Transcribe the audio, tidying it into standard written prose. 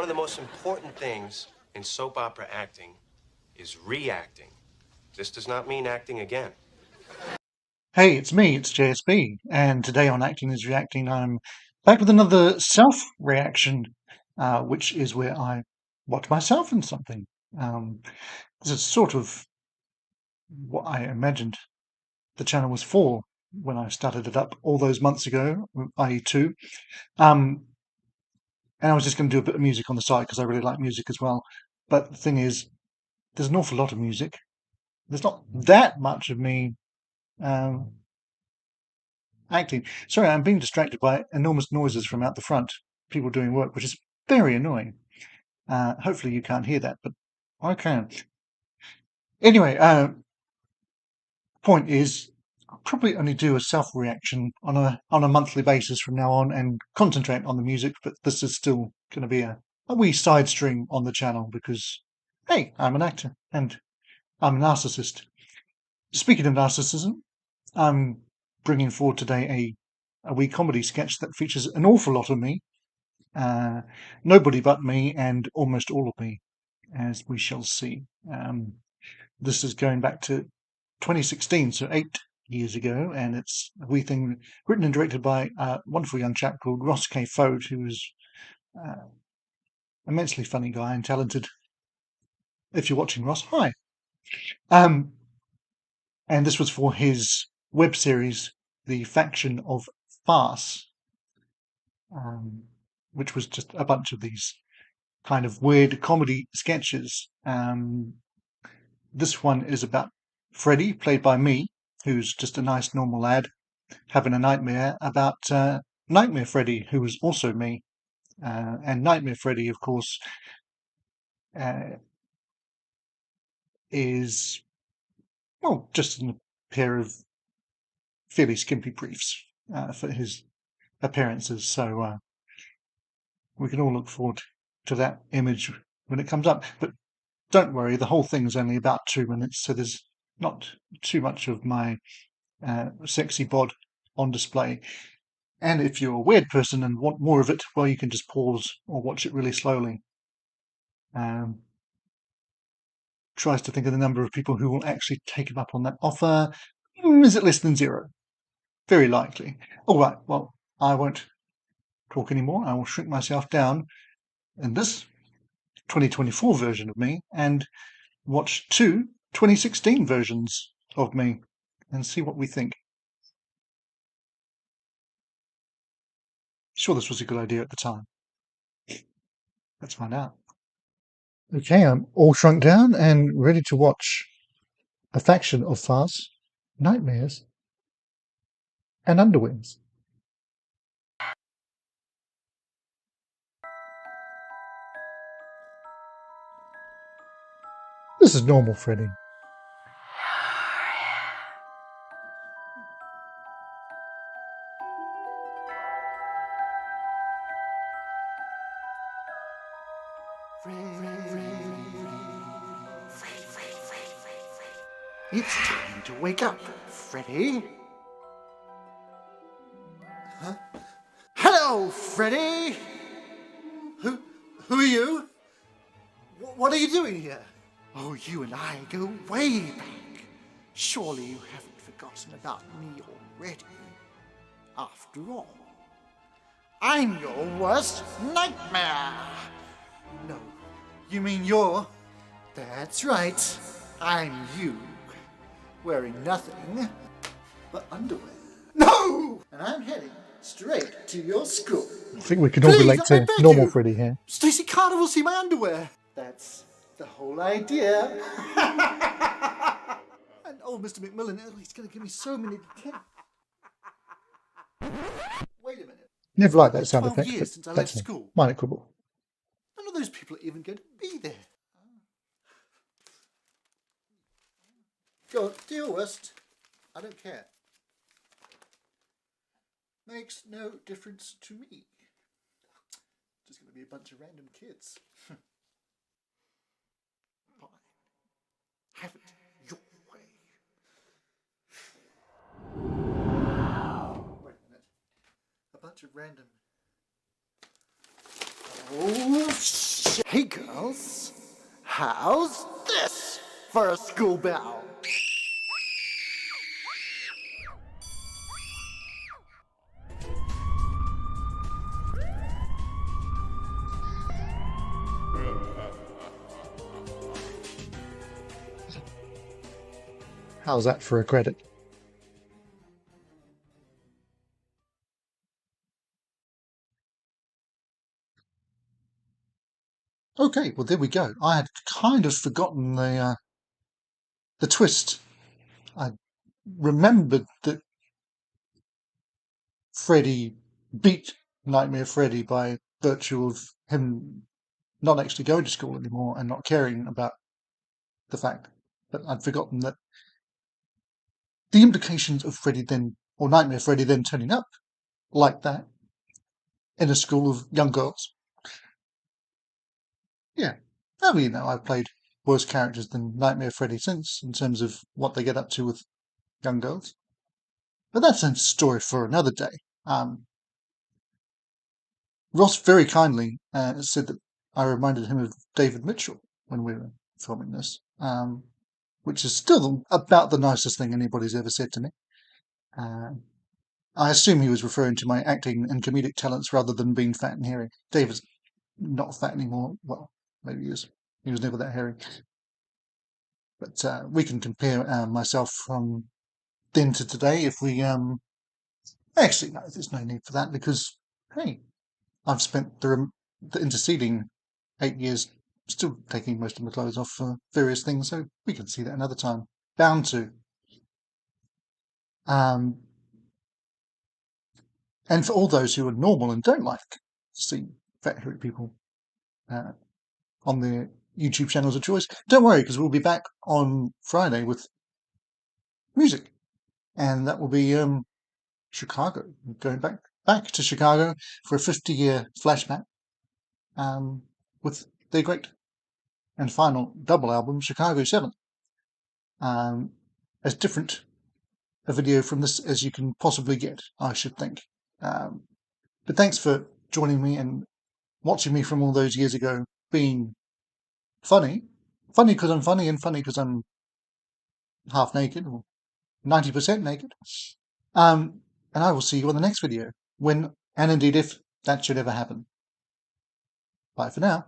One of the most important things in soap opera acting is reacting. This does not mean acting again. Hey, it's me, it's JSB, and today on Acting is Reacting, I'm back with another self-reaction, which is where I watch myself in something. This is sort of what I imagined the channel was for when I started it up all those months ago, i.e. two. And I was just going to do a bit of music on the side because I really like music as well. But the thing is, there's an awful lot of music. There's not that much of me acting. Sorry, I'm being distracted by enormous noises from out the front, people doing work, which is very annoying. Hopefully you can't hear that, but I can. Anyway, point is, I'll probably only do a self-reaction on a monthly basis from now on and concentrate on the music, but this is still going to be a wee side stream on the channel because, hey, I'm an actor and I'm a narcissist. Speaking of narcissism, I'm bringing forward today a wee comedy sketch that features an awful lot of me, nobody but me, and almost all of me, as we shall see. This is going back to 2016, so 8 years ago, and it's a wee thing written and directed by a wonderful young chap called Ross K. Fode, who is immensely funny guy and talented. If you're watching, Ross, hi. And this was for his web series, The Faction of Farce, which was just a bunch of these kind of weird comedy sketches. This one is about Freddy, played by me, who's just a nice normal lad, having a nightmare about Nightmare Freddy, who was also me. And Nightmare Freddy, of course, is, well, just in a pair of fairly skimpy briefs for his appearances. So we can all look forward to that image when it comes up. But don't worry, the whole thing's only about 2 minutes, so there's not too much of my sexy bod on display. And if you're a weird person and want more of it, well, you can just pause or watch it really slowly. Tries to think of the number of people who will actually take him up on that offer. Is it less than 0? Very likely. All right, well, I won't talk anymore. I will shrink myself down in this 2024 version of me and watch 2 2016 versions of me and see what we think. Sure, this was a good idea at the time. Let's find out. Okay, I'm all shrunk down and ready to watch a faction of farce, nightmares, and underwings. This is normal, Freddy. It's time to wake up, Freddy. Huh? Hello, Freddy. Who are you? What are you doing here? Oh, you and I go way back. Surely you haven't forgotten about me already. After all, I'm your worst nightmare. No, you mean you're... That's right, I'm you. Wearing nothing but underwear. No! And I'm heading straight to your school. I think we can all relate to normal Freddy here. Stacy Carter will see my underwear. That's the whole idea. And oh, Mr. McMillan, he's going to give me so many... Wait a minute. Never liked that sound effect, years since I but left that's school. minor quibble. None of those people are even going to be there. Go on, do your worst. I don't care. Makes no difference to me. Just going to be a bunch of random kids. Fine. Have it your way. Wait a minute. A bunch of random... Oh, shit! Hey girls, how's this for a school bell? How's that for a credit? Okay, well there we go. I had kind of forgotten the twist. I remembered that Freddy beat Nightmare Freddy by virtue of him not actually going to school anymore and not caring about the fact. But I'd forgotten that the implications of Freddy then, or Nightmare Freddy then turning up like that in a school of young girls. Yeah. I mean, I've played worse characters than Nightmare Freddy since, in terms of what they get up to with young girls. But that's a story for another day. Ross very kindly said that I reminded him of David Mitchell when we were filming this, which is still about the nicest thing anybody's ever said to me. I assume he was referring to my acting and comedic talents rather than being fat and hairy. David's not fat anymore. Well, maybe he is. He was never that hairy. But we can compare myself from then to today if we... Actually, no, there's no need for that because, hey, I've spent the interceding 8 years still taking most of my clothes off for various things, so we can see that another time. Bound to. And for all those who are normal and don't like to see fat hairy people on their YouTube channels of choice, don't worry, because we'll be back on Friday with music. And that will be Chicago. Going back to Chicago for a 50-year flashback with their great and final double album, Chicago 7. As different a video from this as you can possibly get, I should think. But thanks for joining me and watching me from all those years ago being funny. Funny because I'm funny and funny because I'm half naked or 90% naked. And I will see you on the next video when, and indeed if that should ever happen. Bye for now.